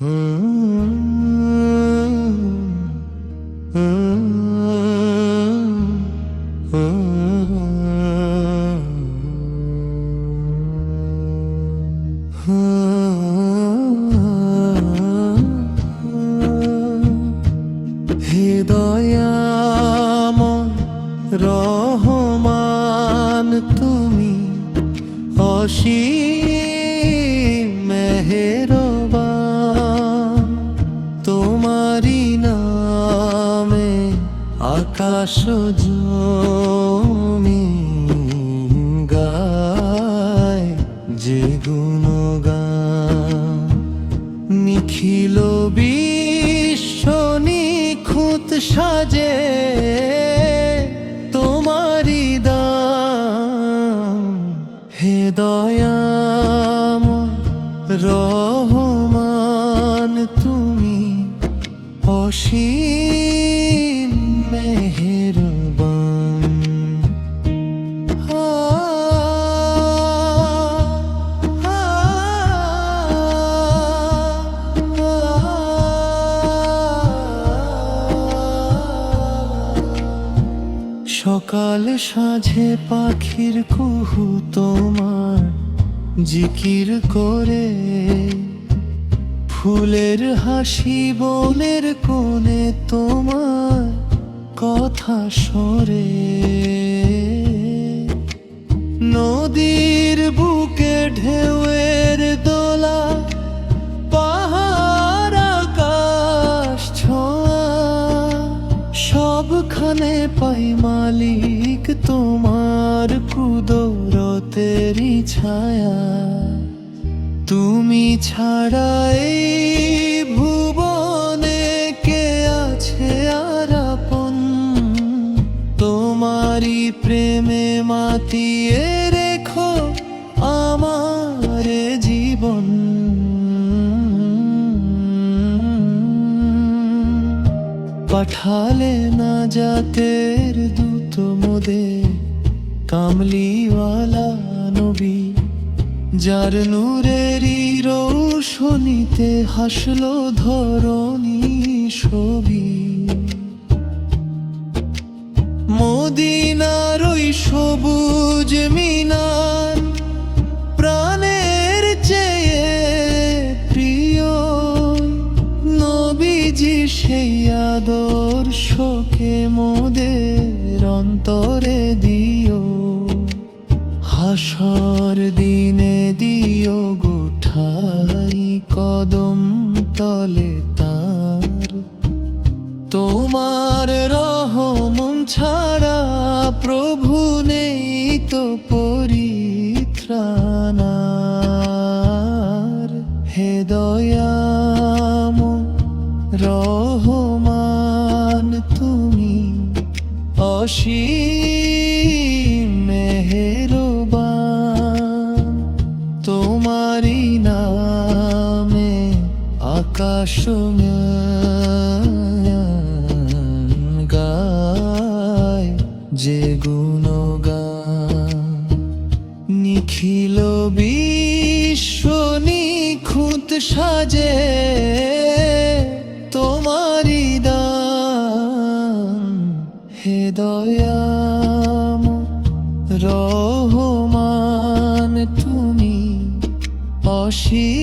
হে দয়াময় রহমান, তুমি অসীম মেহেরবান। তোমারি নামে আকাশ জমিন গায় যে গুণগান। নিখিল বিশ্ব নিখুঁত সাজে তোমারি দান। হে দয়াময় রহমান, তুমি অসীম মেহেরবান। সকাল সাঁঝে পাখির কুহু তোমার জিকির করে, ফুলের হাসি বনের কোণে তোমার কথা সরে। নদীর বুকে ঢেউয়ের দোলা, পাহাড় আকাশ ছোঁয়া, সবখানে পাই মালিক তোমার কুদরতেরই ছায়া। তুমি ছাড়া এই ভুবনে কে আছে আর আপন? তোমারি প্রেমে মাতিয়ে রেখো আমার জীবন। পাঠালে না জাতের দূত মোদের, কামলিওয়ালা নবী, যার নূরেরই রৌশনীতে হাসলো ধরণী ছবি। মদিনার ওই সবুজ মিনার প্রাণের চেয়ে প্রিয়, নবীজি সেই আদর্শকে মোদের অন্তরে দিও। হাসর দিনে দিও গোঠাই কদম তলে তার। তোমার রহম ছাড়া প্রভু নেই তো পরিত্রাণার। হে দয়াময় রহমান, তুমি অসীম মেহেরবান। তোমারি নামে আকাশ গায় যে গুণগান। নিখিল বিশ্ব নিখুঁত সাজে তোমারি দান। হে দয়াময় রহমান, তুমি অসীম